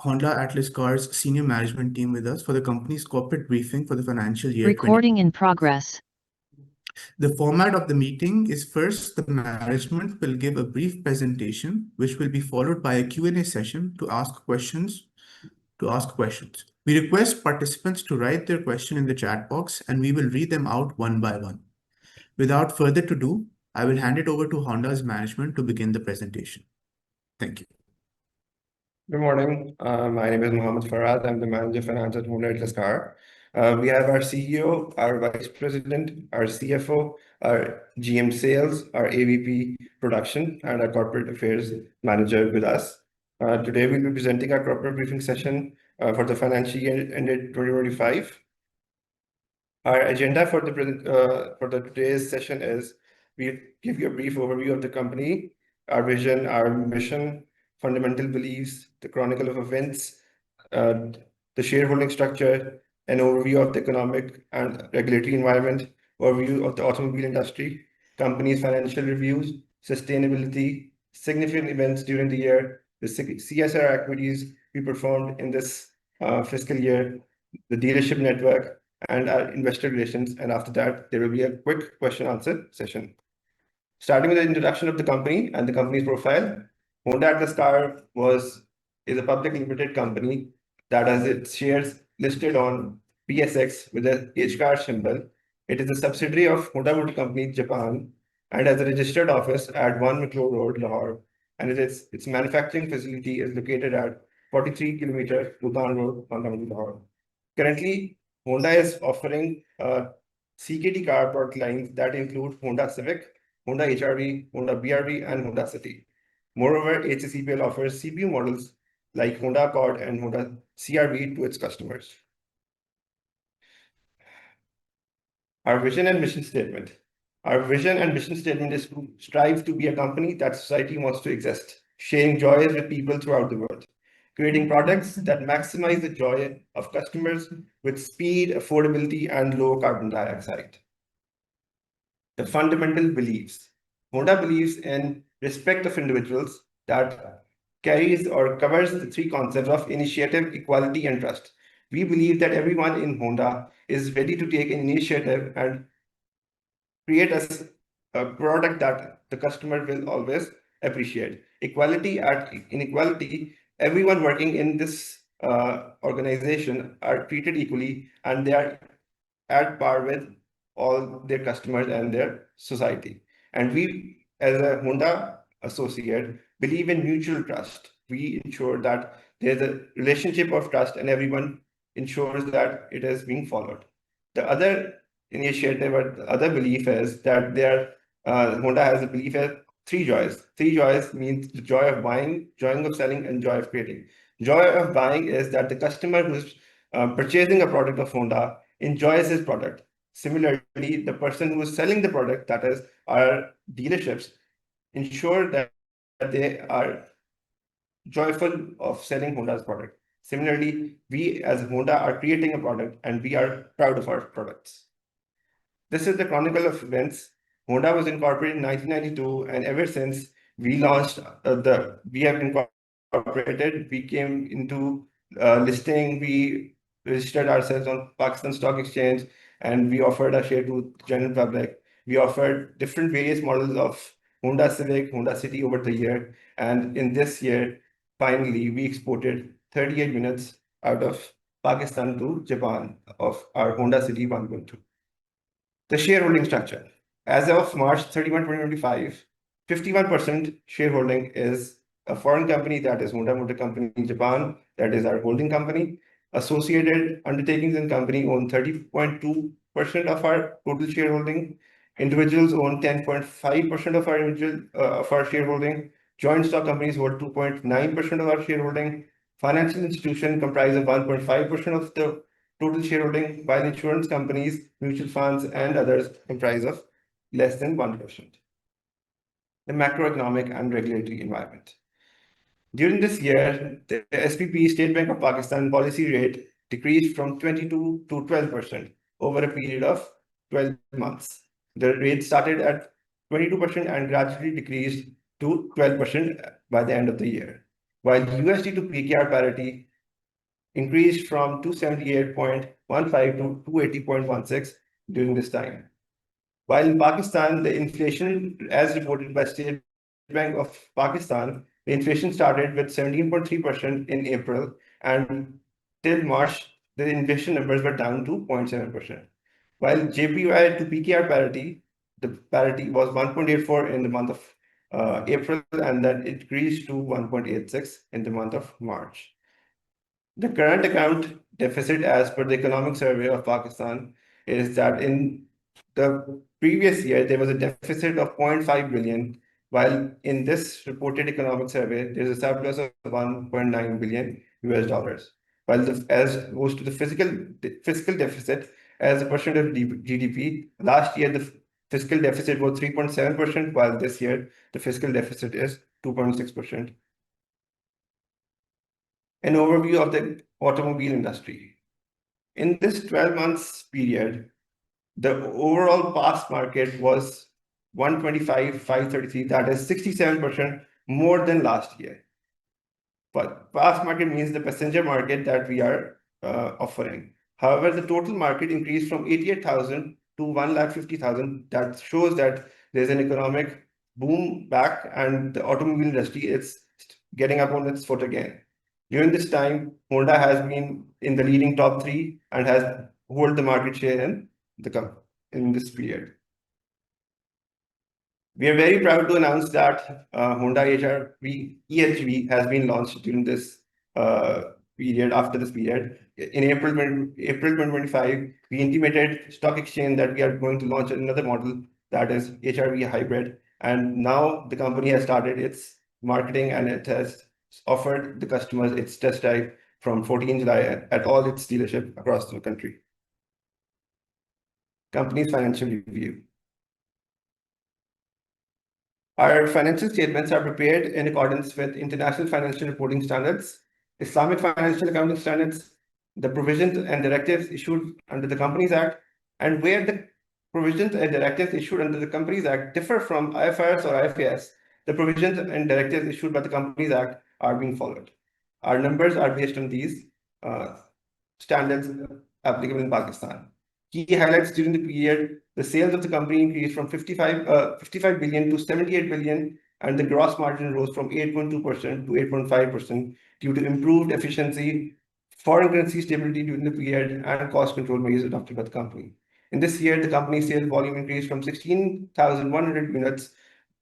Honda Atlas Cars senior management team with us for the company's corporate briefing for the financial year 20. Recording in progress. The format of the meeting is first, the management will give a brief presentation, which will be followed by a Q&A session to ask questions. We request participants to write their question in the chat box and we will read them out one by one. Without further ado, I will hand it over to Honda's management to begin the presentation. Thank you. Good morning. My name is Mohammed Farad. I'm the manager of finance at Honda Atlas Car. We have our CEO, our vice president, our CFO, our GM sales, our AVP production, and our corporate affairs manager with us. Today, we'll be presenting our corporate briefing session for the financial year ended 2025. Our agenda for today's session is we'll give you a brief overview of the company, our vision, our mission, fundamental beliefs, the chronicle of events, the shareholding structure, an overview of the economic and regulatory environment, overview of the automobile industry, company's financial reviews, sustainability, significant events during the year, the CSR activities we performed in this fiscal year, the dealership network, and our investor relations. And after that, there will be a quick question-answer session. Starting with the introduction of the company and the company's profile, Honda Atlas Car is a public limited company that has its shares listed on PSX with the HCAR symbol. It is a subsidiary of Honda Motor Company, Japan, and has a registered office at 1 Macro Road, Lahore. And its manufacturing facility is located at 43 km Bhutan Road, Lahore. Currently, Honda is offering CKD car product lines that include Honda Civic, Honda HR-V, Honda BR-V, and Honda City. Moreover, HCCPL offers CPU models like Honda Accord and Honda CR-V to its customers. Our vision and mission statement. Our vision and mission statement is to strive to be a company that society wants to exist, sharing joys with people throughout the world, creating products that maximize the joy of customers with speed, affordability, and low carbon dioxide. The fundamental beliefs. Honda believes in respect of individuals that carries or covers the three concepts of initiative, equality, and trust. We believe that everyone in Honda is ready to take an initiative and create a product that the customer will always appreciate. Inequality, everyone working in this organization are treated equally and they are at par with all their customers and their society. And we, as a Honda associate, believe in mutual trust. We ensure that there's a relationship of trust and everyone ensures that it is being followed. The other initiative or the other belief is that Honda has a belief of three joys. Three joys means the joy of buying, joy of selling, and joy of creating. Joy of buying is that the customer who's purchasing a product of Honda enjoys his product. Similarly, the person who is selling the product, that is our dealerships, ensure that they are joyful of selling Honda's product. Similarly, we as Honda are creating a product and we are proud of our products. This is the chronicle of events. Honda was incorporated in 1992, and ever since we launched, we have incorporated, we came into listing, we registered ourselves on Pakistan Stock Exchange, and we offered a share to the general public. We offered different various models of Honda Civic, Honda City over the year. And in this year, finally, we exported 38 units out of Pakistan to Japan of our Honda City 1.2. The shareholding structure. As of March 31, 2025, 51% shareholding is a foreign company, that is Honda Motor Company in Japan, that is our holding company. Associated undertakings and company own 30.2% of our total shareholding. Individuals own 10.5% of our shareholding. Joint stock companies hold 2.9% of our shareholding. Financial institution comprise of 1.5% of the total shareholding, while insurance companies, mutual funds, and others comprise of less than 1%. The macroeconomic and regulatory environment. During this year, the SBP, State Bank of Pakistan, policy rate decreased from 22 to 12% over a period of 12 months. The rate started at 22% and gradually decreased to 12% by the end of the year. While USD to PKR parity increased from 278.15 to 280.16 during this time. While in Pakistan, the inflation, as reported by State Bank of Pakistan, the inflation started with 17.3% in April, and till March, the inflation numbers were down to 0.7%. While JPY to PKR parity, the parity was 1.84 in the month of April, and then it increased to 1.86 in the month of March. The current account deficit, as per the Economic Survey of Pakistan, is that in the previous year there was a deficit of 0.5 billion, while in this reported economic survey there's a surplus of 1.9 billion US dollars. While as goes to the fiscal deficit as a percent of GDP, last year the fiscal deficit was 3.7%, while this year the fiscal deficit is 2.6%. An overview of the automobile industry. In this 12 months period, the overall pass market was 125,533, that is 67% more than last year. But pass market means the passenger market that we are offering. However, the total market increased from 88,000 to 150,000. That shows that there's an economic boom back, and the automobile industry is getting up on its foot again. During this time, Honda has been in the leading top three and has held the market share in this period. We are very proud to announce that Honda HR-V EHV has been launched during this period. After this period, in April 2025, we intimated stock exchange that we are going to launch another model, that is HR-V Hybrid, and now the company has started its marketing and it has offered the customers its test drive from 14 July at all its dealerships across the country. Company's financial review. Our financial statements are prepared in accordance with International Financial Reporting Standards, Islamic Financial Accounting Standards, the provisions and directives issued under the Companies Act, and where the provisions and directives issued under the Companies Act differ from IFRS or IFAS, the provisions and directives issued by the Companies Act are being followed. Our numbers are based on these standards applicable in Pakistan. Key highlights during the period: the sales of the company increased from 55 billion to 78 billion, and the gross margin rose from 8.2% to 8.5% due to improved efficiency, foreign currency stability during the period, and cost control measures adopted by the company. In this year, the company's sales volume increased from 16,100 units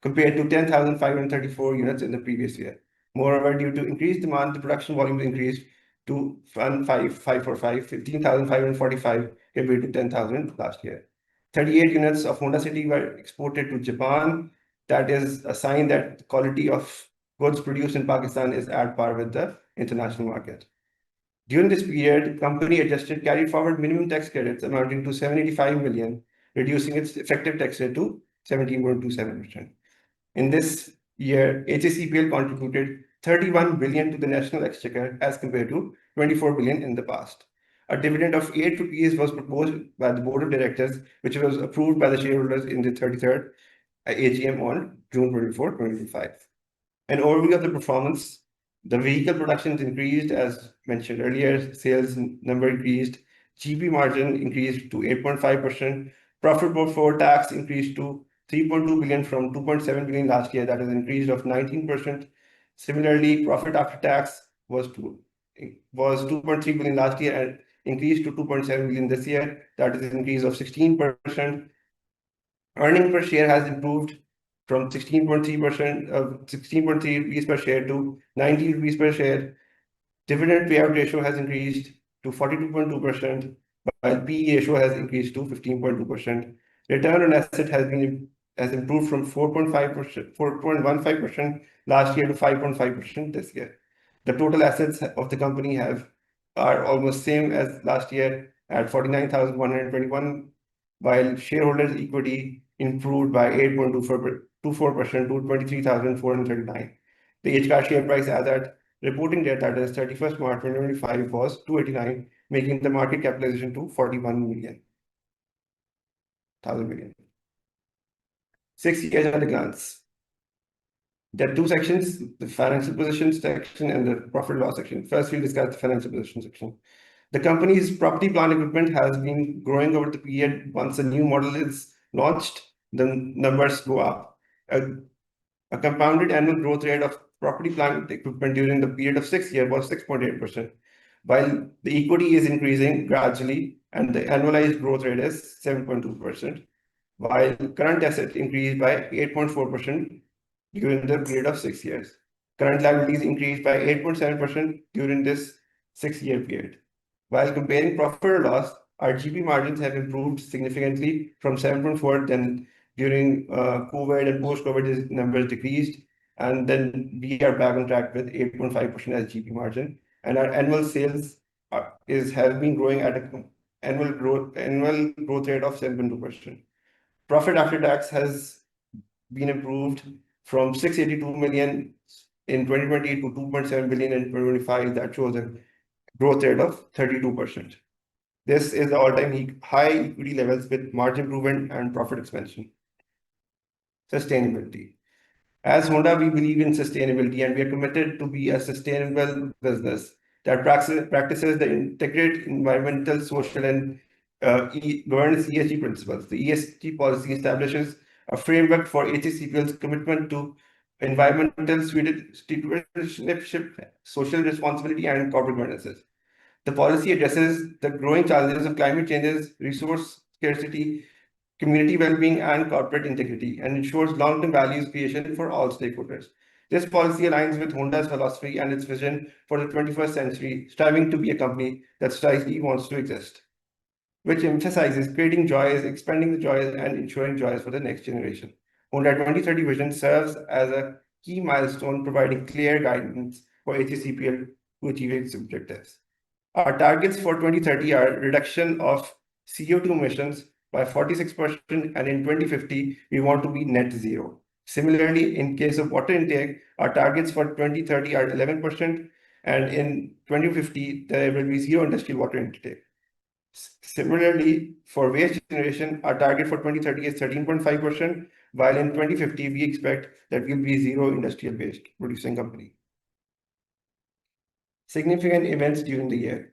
compared to 10,534 units in the previous year. Moreover, due to increased demand, the production volume increased to 15,545 compared to 10,000 last year. 38 units of Honda City were exported to Japan. That is a sign that the quality of goods produced in Pakistan is at par with the international market. During this period, the company adjusted carry forward minimum tax credits amounting to 785 million, reducing its effective tax rate to 17.27%. In this year, HACPL contributed 31 billion to the national exchequer as compared to 24 billion in the past. A dividend of 8 rupees was proposed by the board of directors, which was approved by the shareholders in the 33rd AGM on June 24, 2025. An overview of the performance: the vehicle production increased, as mentioned earlier, sales number increased, GP margin increased to 8.5%, profit before tax increased to 3.2 billion from 2.7 billion last year, that is an increase of 19%. Similarly, profit after tax was 2.3 billion last year and increased to 2.7 billion this year, that is an increase of 16%. Earning per share has improved from 16.3 rupees per share to 19 rupees per share. Dividend payout ratio has increased to 42.2%, while PE ratio has increased to 15.2%. Return on asset has improved from 4.15% last year to 5.5% this year. The total assets of the company are almost same as last year at 49,121, while shareholders' equity improved by 8.24% to 23,439. The HCAR share price as at reporting date, that is 31st March 2025, was 289, making the market capitalization to 41 million. 6 years at a glance. There are two sections, the financial position section and the profit loss section. First, we'll discuss the financial position section. The company's property, plant, equipment has been growing over the period. Once a new model is launched, the numbers go up. A compounded annual growth rate of property, plant, equipment during the period of 6 years was 6.8%, while the equity is increasing gradually and the annualized growth rate is 7.2%, while current asset increased by 8.4% during the period of 6 years. Current liabilities increased by 8.7% during this 6-year period. While comparing profit or loss, our GP margins have improved significantly from 7.4, then during COVID and post-COVID, these numbers decreased, and then we are back on track with 8.5% as GP margin, and our annual sales have been growing at an annual growth rate of 7.2%. Profit after tax has been improved from 682 million in 2020 to 2.7 billion in 2025. That shows a growth rate of 32%. This is the all-time high equity levels with margin improvement and profit expansion. Sustainability. As Honda, we believe in sustainability and we are committed to be a sustainable business that practices the integrated environmental, social, and governance ESG principles. The ESG policy establishes a framework for HACPL's commitment to environmental stewardship, social responsibility, and corporate governance. The policy addresses the growing challenges of climate changes, resource scarcity, community well-being, and corporate integrity, and ensures long-term values creation for all stakeholders. This policy aligns with Honda's philosophy and its vision for the 21st century, striving to be a company that strikingly wants to exist, which emphasizes creating joys, expanding the joys, and ensuring joys for the next generation. Honda 2030 vision serves as a key milestone, providing clear guidance for HACPL to achieve its objectives. Our targets for 2030 are reduction of CO2 emissions by 46%, and in 2050, we want to be net zero. Similarly, in case of water intake, our targets for 2030 are 11%, and in 2050, there will be zero industrial water intake. Similarly, for waste generation, our target for 2030 is 13.5%, while in 2050, we expect that we'll be zero industrial waste producing company. Significant events during the year.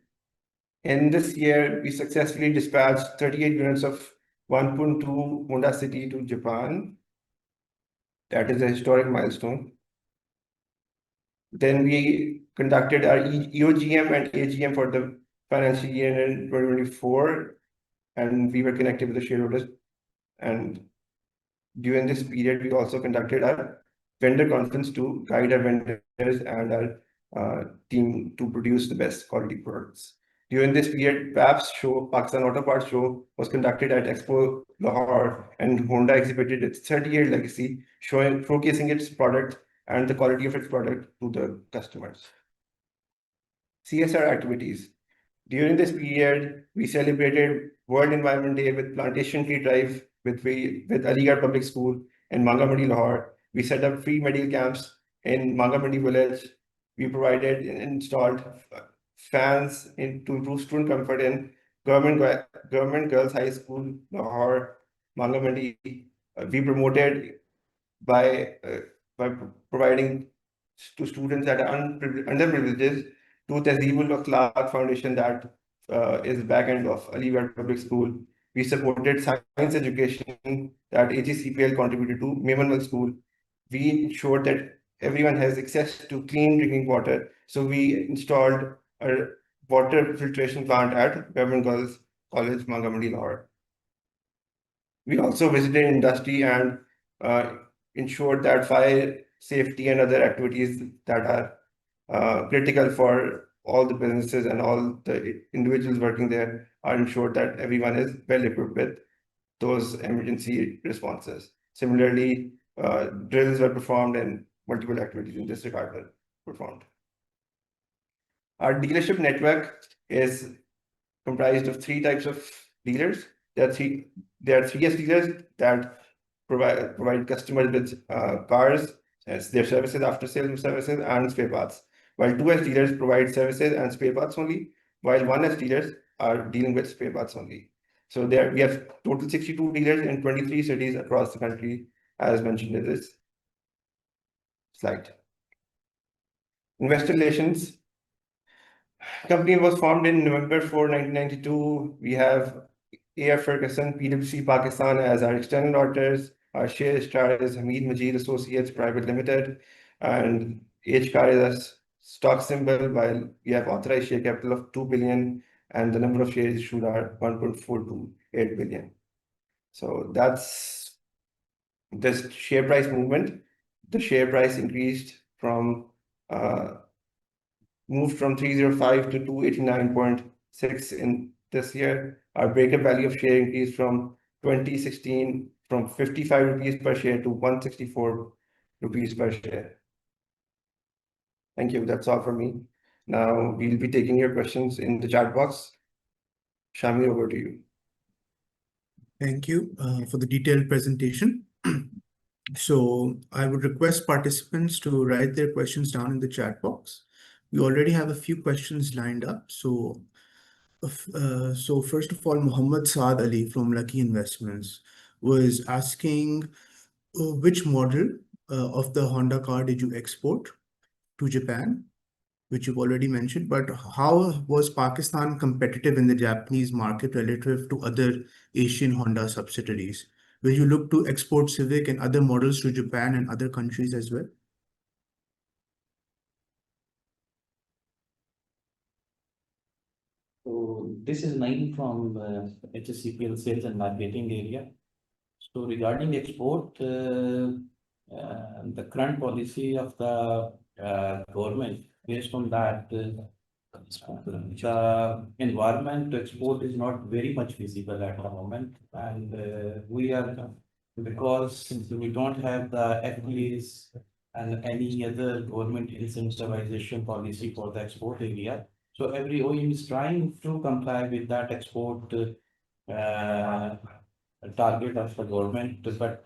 In this year, we successfully dispatched 38 units of 1.2 Honda City to Japan. That is a historic milestone. Then we conducted our EOGM and AGM for the financial year in 2024, and we were connected with the shareholders. And during this period, we also conducted our vendor conference to guide our vendors and our team to produce the best quality products. During this period, PAP's show, Pakistan Auto Parts Show, was conducted at Expo Lahore, and Honda exhibited its 30-year legacy, showcasing its product and the quality of its product to the customers. CSR activities. During this period, we celebrated World Environment Day with Plantation Tree Drive with Aligarh Public School in Mangamandi, Lahore. We set up free medical camps in Mangamandi village. We provided and installed fans to improve student comfort in Government Girls High School, Lahore, Mangamandi. We promoted by providing to students that are underprivileged to Tehzeebul Akhlaq Foundation that is back end of Aligarh Public School. We supported science education that HACPL contributed to Memanwal School. We ensured that everyone has access to clean drinking water. So we installed a water filtration plant at Government Girls College, Mangamandi, Lahore. We also visited industry and ensured that fire safety and other activities that are critical for all the businesses and all the individuals working there are ensured that everyone is well equipped with those emergency responses. Similarly, drills were performed and multiple activities in this regard were performed. Our dealership network is comprised of 3 types of dealers. There are 3S dealers that provide customers with cars, as their services, after sales services, and spare parts. While 2S dealers provide services and spare parts only, while 1S dealers are dealing with spare parts only. So there we have total 62 dealers in 23 cities across the country, as mentioned in this. slide. Investor relations. Company was formed in November 4, 1992. We have A.R. Ferguson, PwC Pakistan as our external auditors. Our share registrar is Hamid Majid Associates Private Limited, and HCAR is a stock symbol, while we have authorized share capital of 2 billion and the number of shares issued are 1.428 billion. So that's this share price movement. The share price increased from moved from 305 to 289.6 in this year. Our breakup value of share increased from 2016 from 55 rupees per share to 164 rupees per share. Thank you. That's all from me. Now we'll be taking your questions in the chat box. Shami, over to you. Thank you for the detailed presentation. So I would request participants to write their questions down in the chat box. We already have a few questions lined up. So first of all, Muhammad Saad Ali from Lucky Investments was asking which model of the Honda car did you export to Japan, which you've already mentioned, but how was Pakistan competitive in the Japanese market relative to other Asian Honda subsidiaries? Will you look to export Civic and other models to Japan and other countries as well? So this is Naeem from HSCPL Sales and Marketing area. So regarding export, the current policy of the government, based on that, the environment to export is not very much visible at the moment, and we are, because since we don't have the FTAs and any other government incentivization policy for the export area. So every OEM is trying to comply with that export target of the government, but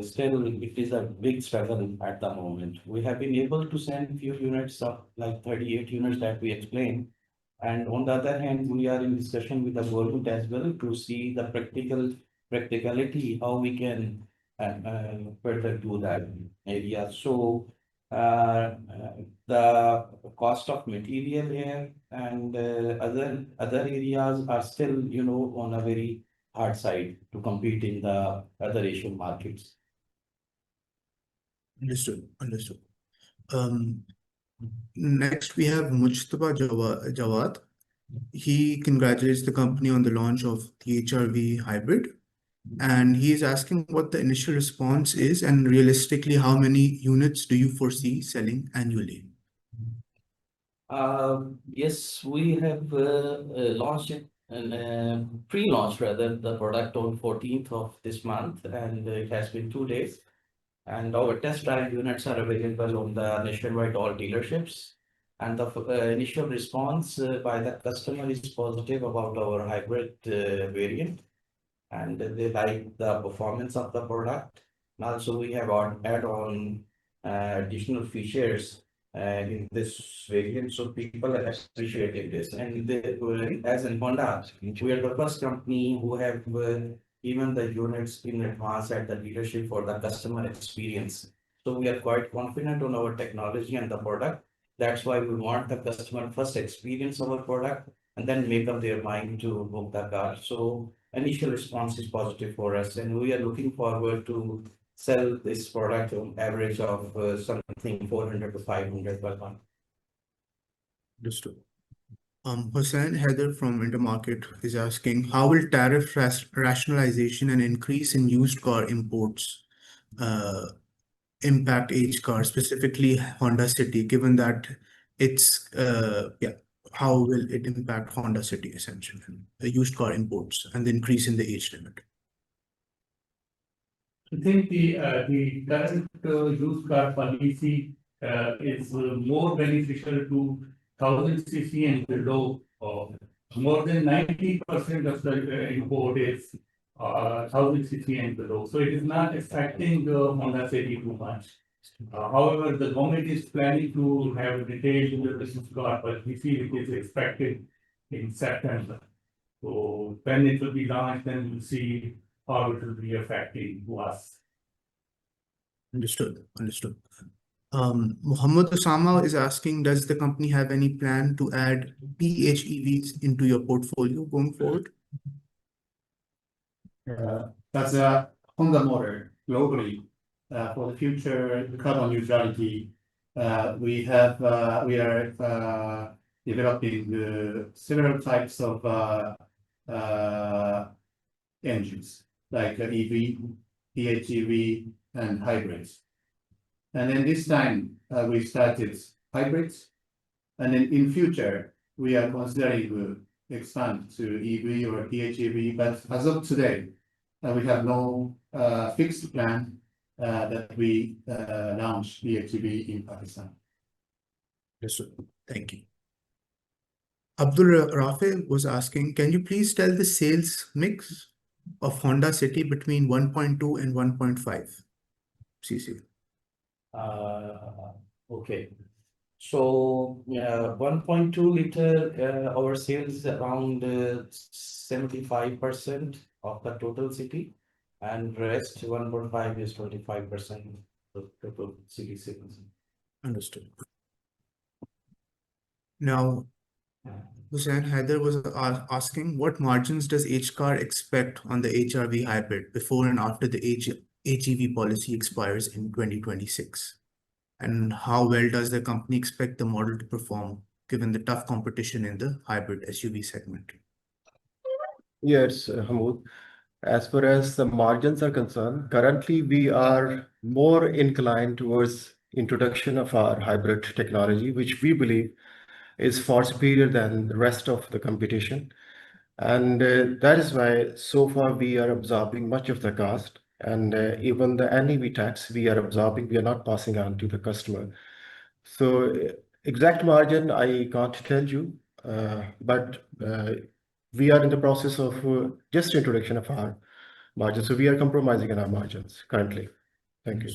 still it is a big struggle at the moment. We have been able to send few units of like 38 units that we explained. And on the other hand, we are in discussion with the government as well to see the practicality, how we can further do that area. So the cost of material here and other areas are still, on a very hard side to compete in the other Asian markets. Understood. Next, we have Mujtaba Jawad. He congratulates the company on the launch of the HRV hybrid. And he is asking what the initial response is and realistically, how many units do you foresee selling annually? Yes, we have launched it and pre-launched rather the product on 14th of this month, and it has been 2 days. And our test drive units are available on the nationwide all dealerships. And the initial response by the customer is positive about our hybrid variant, and they like the performance of the product. And also, we have add on additional features in this variant, so people are appreciating this. And as in Honda, we are the first company who have given the units in advance at the dealership for the customer experience. So we are quite confident on our technology and the product. That's why we want the customer first experience our product and then make up their mind to book the car. So initial response is positive for us, and we are looking forward to sell this product on average of something 400 to 500 per month. Understood. Hussain Heather from Intermarket is asking, how will tariff rationalization and increase in used car imports impact H car, specifically Honda City, given that it's, how will it impact Honda City essentially, the used car imports and the increase in the age limit? I think the current used car policy is more beneficial to 1000 cc and below. More than 90% of the import is 1000 cc and below. So it is not affecting Honda City too much. However, the government is planning to have a detailed used car policy, which is expected in September. So when it will be launched, then we'll see how it will be affecting us. Understood. Muhammad Osama is asking, does the company have any plan to add PHEVs into your portfolio going forward? That's a Honda model globally for the future carbon neutrality. We are developing several types of engines like EV, PHEV, and hybrids. And then this time we started hybrids, and then in future we are considering to expand to EV or PHEV. But as of today, we have no fixed plan that we launch PHEV in Pakistan. Yes, thank you. Abdul Rafi was asking, can you please tell the sales mix of Honda City between 1.2 and 1.5 cc? Okay. So 1.2 liter, our sales is around 75% of the total city, and rest 1.5 is 25% of total city sales. Understood. Now, Hussain Haider was asking, what margins does H-Car expect on the HRV hybrid before and after the HEV policy expires in 2026? And how well does the company expect the model to perform given the tough competition in the hybrid SUV segment? Yes, Hamoud. As far as the margins are concerned, currently we are more inclined towards introduction of our hybrid technology, which we believe is far superior than the rest of the competition. And that is why so far we are absorbing much of the cost, and even the NEV tax we are absorbing, we are not passing on to the customer. So exact margin I can't tell you, but we are in the process of just introduction of our margins. So we are compromising on our margins currently. Thank you.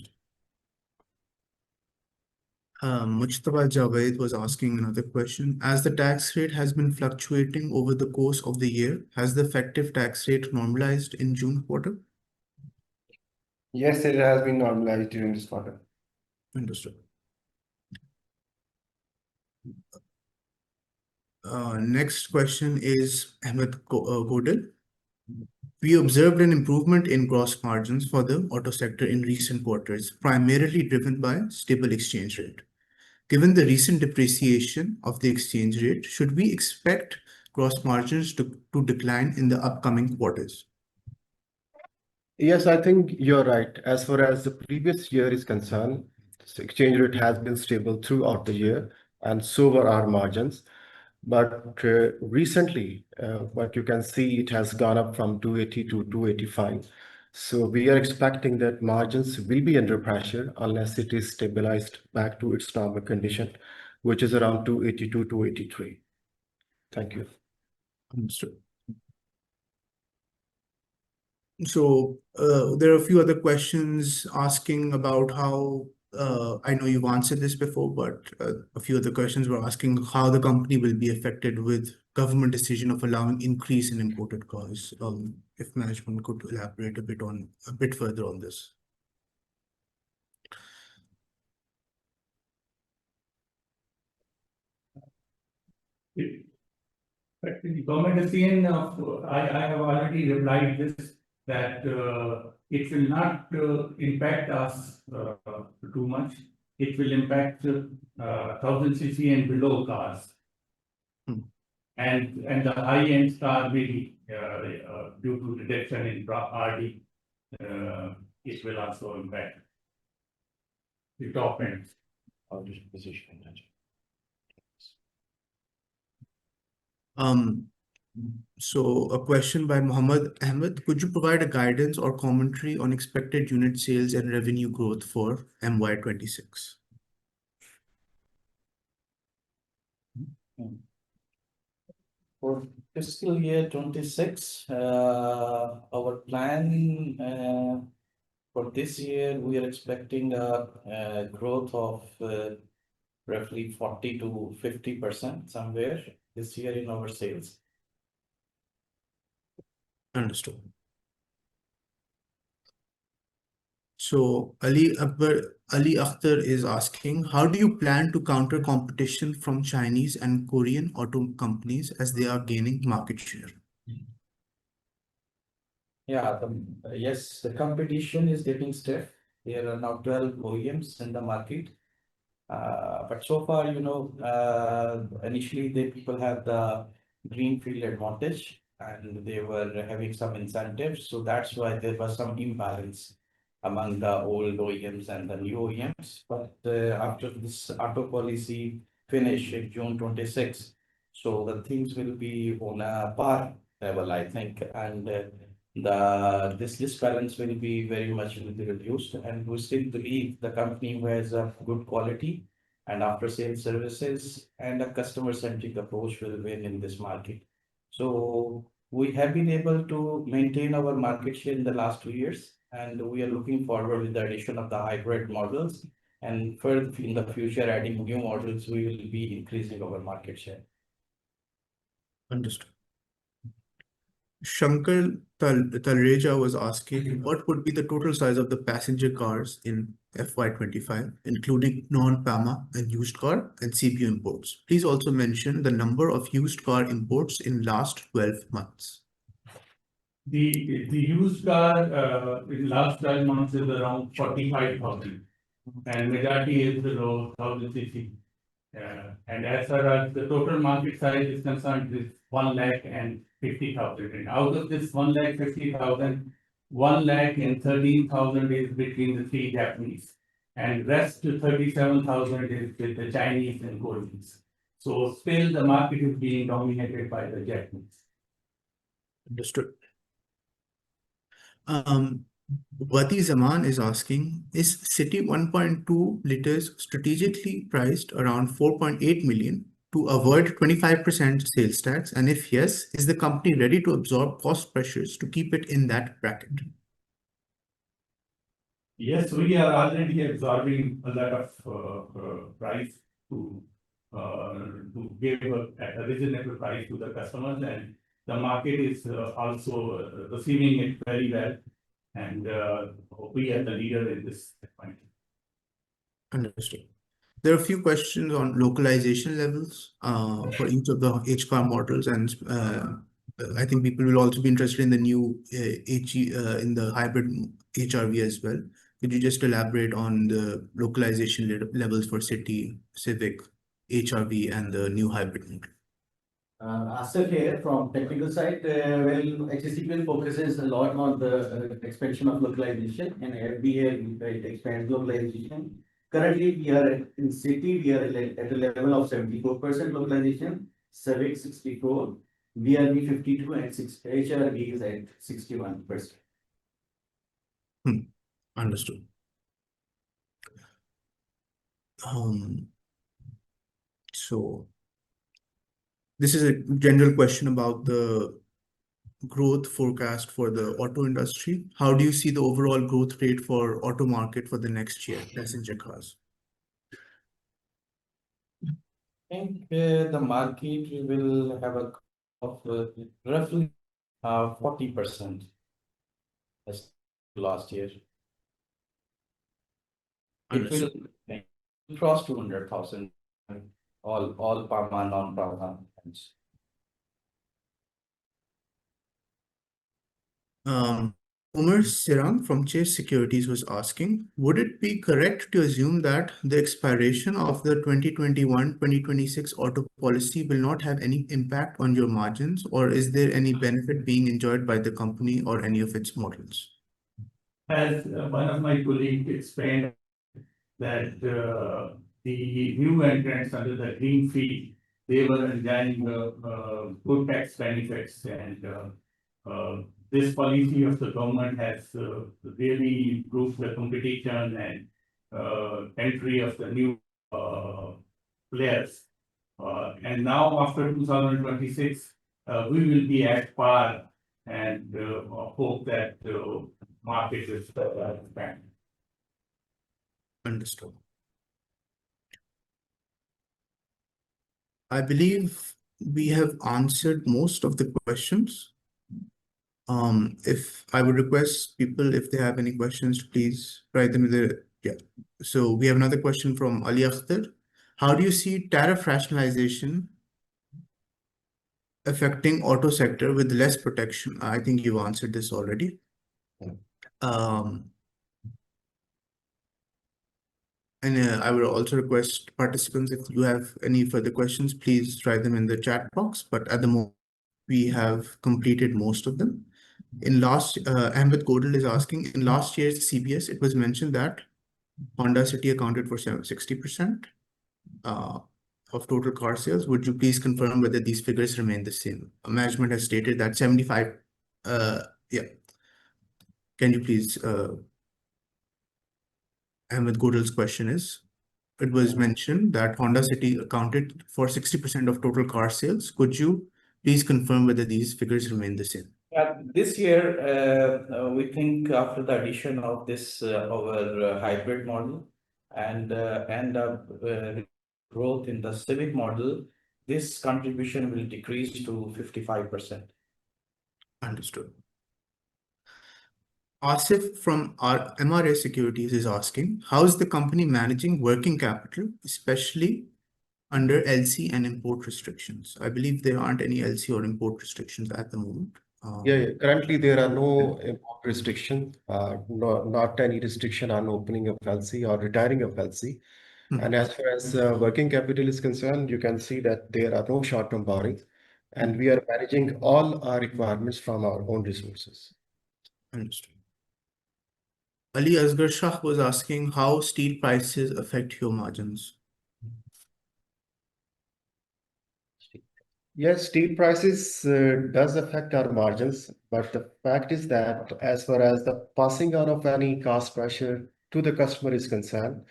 Mujtaba Javed was asking another question. As the tax rate has been fluctuating over the course of the year, has the effective tax rate normalized in June quarter? Yes, it has been normalized during this quarter. Understood. Next question is Ahmed Godel. We observed an improvement in gross margins for the auto sector in recent quarters, primarily driven by stable exchange rate. Given the recent depreciation of the exchange rate, should we expect gross margins to decline in the upcoming quarters? Yes, I think you're right. As far as the previous year is concerned, the exchange rate has been stable throughout the year, and so were our margins. But recently, what you can see, it has gone up from 280 to 285. So we are expecting that margins will be under pressure unless it is stabilized back to its normal condition, which is around 282, 283. Thank you. Understood. So there are a few other questions asking about how, I know you've answered this before, but a few other questions were asking how the company will be affected with government decision of allowing increase in imported cars. If management could elaborate a bit further on this. But the government decision of, I have already replied this, that it will not impact us too much. It will impact 1000 cc and below cars. And the high-end car will, due to reduction in RD, it will also impact the top end. So a question by Muhammad Ahmed, could you provide a guidance or commentary on expected unit sales and revenue growth for MY26? For fiscal year 26, our plan for this year, we are expecting a growth of roughly 40 to 50% somewhere this year in our sales. Understood. So Ali Akbar Ali Akhtar is asking, how do you plan to counter competition from Chinese and Korean auto companies as they are gaining market share? Yeah, yes, the competition is getting stiff. There are now 12 OEMs in the market. But so far, initially the people have the greenfield advantage and they were having some incentives. So that's why there was some imbalance among the old OEMs and the new OEMs. But after this auto policy finish in June 26, so the things will be on a par level, I think. And this balance will be very much will be reduced. And we still believe the company who has a good quality and after sales services and a customer centric approach will win in this market. So we have been able to maintain our market share in the last 2 years, and we are looking forward with the addition of the hybrid models. And further in the future, adding new models, we will be increasing our market share. Understood. Shankar Talreja was asking, what would be the total size of the passenger cars in FY25, including non-PAMA and used car and CPU imports? Please also mention the number of used car imports in last 12 months. The used car in last 12 months is around 45,000, and majority is below 1,000 cc. And as far as the total market size is concerned, it's 1,50,000. And out of this 1,50,000, 1,13,000 is between the three Japanese, and rest to 37,000 is with the Chinese and Koreans. So still the market is being dominated by the Japanese. Understood. Wati Zaman is asking, is City 1.2 liters strategically priced around 4.8 million to avoid 25% sales tax? And if yes, is the company ready to absorb cost pressures to keep it in that bracket? Yes, we are already absorbing a lot of price to give a reasonable price to the customers, and the market is also receiving it very well. And we are the leader in this point. Understood. There are a few questions on localization levels for each of the H car models, and I think people will also be interested in the new in the hybrid HRV as well. Could you just elaborate on the localization levels for City, Civic, HRV, and the new hybrid model? Asif here from technical side. Well, HSCPL focuses a lot on the expansion of localization, and every year we expand localization. Currently, we are in City, we are at a level of 74% localization, Civic 64, BRV 52, and HRV is at 61%. Understood. So this is a general question about the growth forecast for the auto industry. How do you see the overall growth rate for auto market for the next year, passenger cars? I think the market will have a of roughly 40% as last year. It will cross 200,000, all PAMA, non-PAMA. Umar Sirang from Chase Securities was asking, would it be correct to assume that the expiration of the 2021-2026 auto policy will not have any impact on your margins, or is there any benefit being enjoyed by the company or any of its models? As one of my colleagues explained, that the new entrants under the green field, they were enjoying good tax benefits, and this policy of the government has really improved the competition and entry of the new players. And now after 2026, we will be at par, and hope that the market is expanding. Understood. I believe we have answered most of the questions. If I would request people, if they have any questions, please write them in the So we have another question from Ali Akhtar. How do you see tariff rationalization affecting auto sector with less protection? I think you answered this already. Um, and I will also request participants, if you have any further questions, please write them in the chat box. But at the moment, we have completed most of them. Ahmed Godel is asking, in last year's CBS, it was mentioned that Honda City accounted for 60% of total car sales. Would you please confirm whether these figures remain the same? Management has stated that 75. Yeah. Can you please, Ahmed Godel's question is, it was mentioned that Honda City accounted for 60% of total car sales. Could you please confirm whether these figures remain the same? This year, we think after the addition of this our hybrid model and growth in the Civic model, this contribution will decrease to 55%. Understood. Asif from our MRA Securities is asking, how is the company managing working capital, especially under LC and import restrictions? I believe there aren't any LC or import restrictions at the moment. Currently there are no import restriction, not any restriction on opening of LC or retiring of LC. And as far as working capital is concerned, you can see that there are no short-term borrowings, and we are managing all our requirements from our own resources. Understood. Ali Asghar Shah was asking how steel prices affect your margins. Yes, steel prices does affect our margins, but the fact is that as far as the passing on of any cost pressure to the customer is concerned,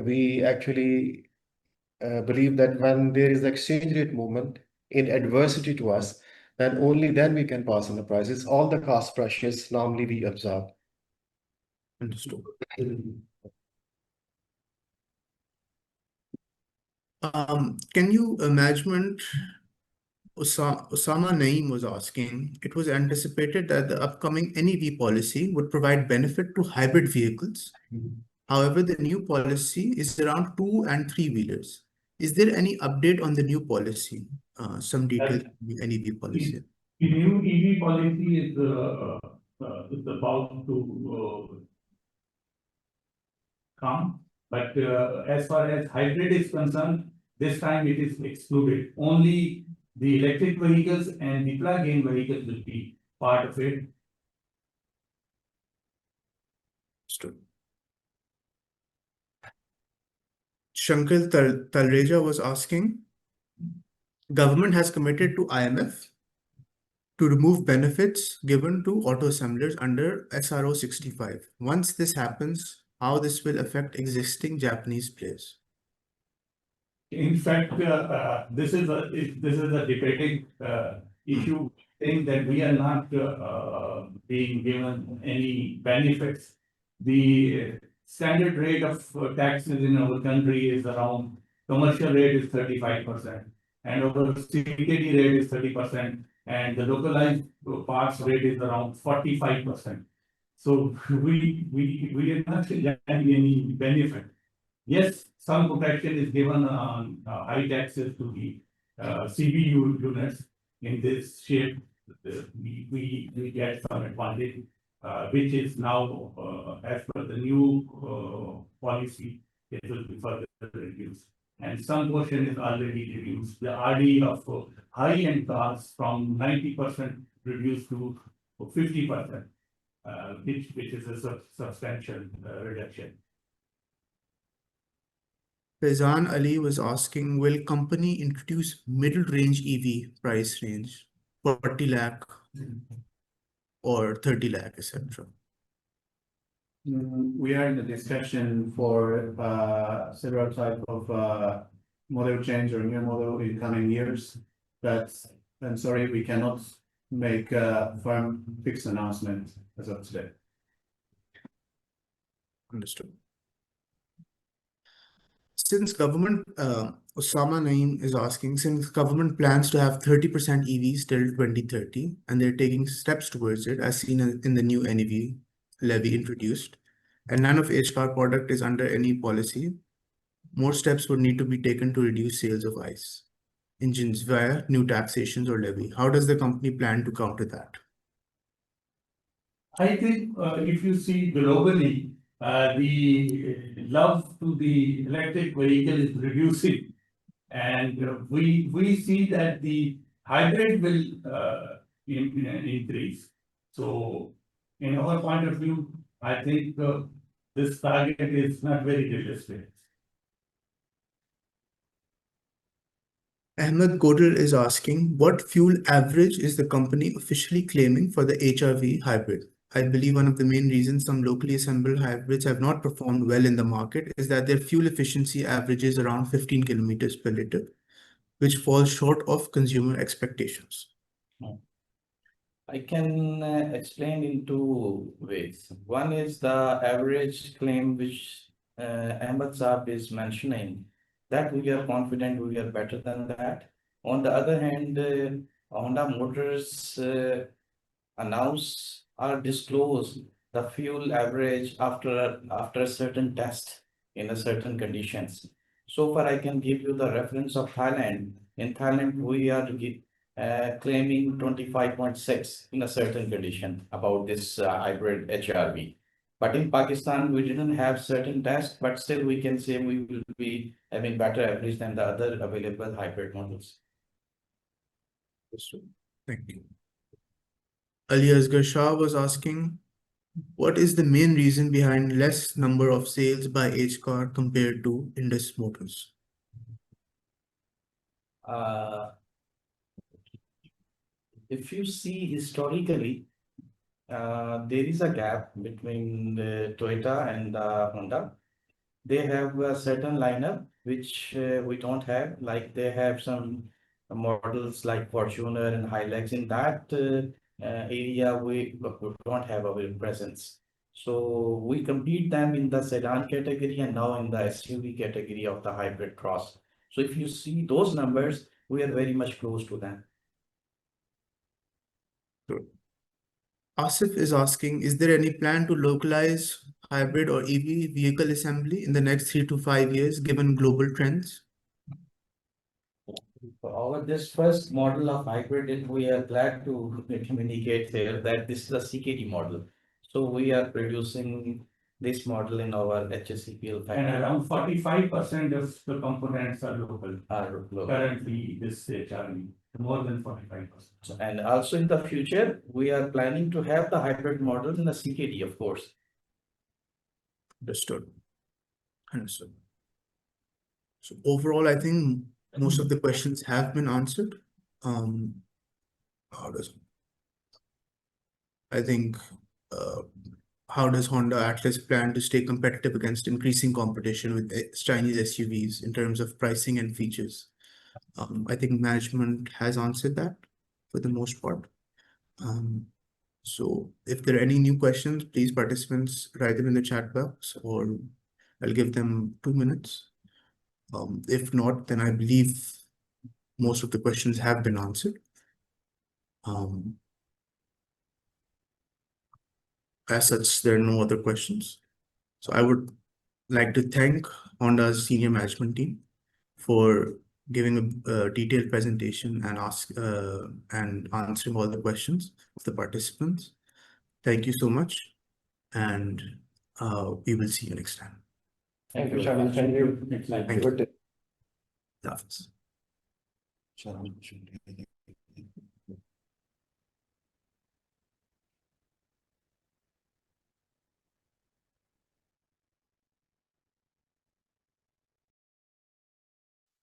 we actually believe that when there is exchange rate movement in adversity to us, then only then we can pass on the prices. All the cost pressures normally we absorb. Understood. Can you management Osama Naeem was asking, it was anticipated that the upcoming NEV policy would provide benefit to hybrid vehicles. However, the new policy is around 2 and 3-wheelers. Is there any update on the new policy? Some details on the NEV policy. The new EV policy is about to come, but as far as hybrid is concerned, this time it is excluded. Only the electric vehicles and the plug-in vehicles will be part of it. Understood. Shankar Talreja was asking, government has committed to IMF to remove benefits given to auto assemblers under SRO 65. Once this happens, how this will affect existing Japanese players? In fact, this is a debating issue, saying that we are not being given any benefits. The standard rate of taxes in our country is around, commercial rate is 35%, and our CKD rate is 30%, and the localized parts rate is around 45%. So we are not getting any benefit. Yes, some protection is given on high taxes to the CBU units. In this shape, we get some advantage, which is now, as per the new policy, it will be further reduced. And some portion is already reduced. The RD of high-end cars from 90% reduced to 50%, which is a substantial reduction. Faizan Ali was asking, will company introduce middle range EV price range, 40 lakh or 30 lakh, etc.? We are in the discussion for several type of model change or new model in coming years. But I'm sorry, we cannot make a firm fixed announcement as of today. Understood. Since government, Osama Naeem is asking, since government plans to have 30% EVs till 2030, and they're taking steps towards it, as seen in the new NEV levy introduced, and none of H car product is under any policy, more steps would need to be taken to reduce sales of ICE engines via new taxations or levy. How does the company plan to counter that? I think if you see globally, the love to the electric vehicle is reducing. And we see that the hybrid will increase. So in our point of view, I think this target is not very realistic. Ahmed Godel is asking, what fuel average is the company officially claiming for the HRV hybrid? I believe one of the main reasons some locally assembled hybrids have not performed well in the market is that their fuel efficiency averages around 15 kilometers per liter, which falls short of consumer expectations. I can explain in two ways. One is the average claim which Ahmed Saab is mentioning, that we are confident we are better than that. On the other hand, Honda Motors announce or disclose the fuel average after a certain test in a certain conditions. So far, I can give you the reference of Thailand. In Thailand, we are claiming 25.6 in a certain condition about this hybrid HRV. But in Pakistan, we didn't have certain tests, but still we can say we will be having better average than the other available hybrid models. Thank you. Ali Asghar Shah was asking, what is the main reason behind less number of sales by H car compared to Indus Motors? If you see historically, there is a gap between the Toyota and Honda. They have a certain lineup which we don't have. Like they have some models like Fortuner and Hilux. In that area, we don't have our presence. So we compete them in the sedan category and now in the SUV category of the hybrid cross. So if you see those numbers, we are very much close to them. Good. Asif is asking, is there any plan to localize hybrid or EV vehicle assembly in the next 3 to 5 years, given global trends? For our this first model of hybrid, we are glad to communicate here that this is a CKD model. So we are producing this model in our HSCPL And factory. around 45% of the components are local. Local. Currently, this HRV, more than 45%. And also in the future, we are planning to have the hybrid models in the CKD, of course. Understood. Understood. So overall, I think most of the questions have been answered. How does Honda Atlas plan to stay competitive against increasing competition with Chinese SUVs in terms of pricing and features? I think management has answered that for the most part. So if there are any new questions, please participants write them in the chat box or I'll give them 2 minutes. If not, then I believe most of the questions have been answered. As such, there are no other questions. So I would like to thank Honda's senior management team for giving a detailed presentation and answering all the questions of the participants. Thank you so much, and we will see you next time. Thank you, Shami. Thank you. Thank you. Thank you. Good day. Hafiz.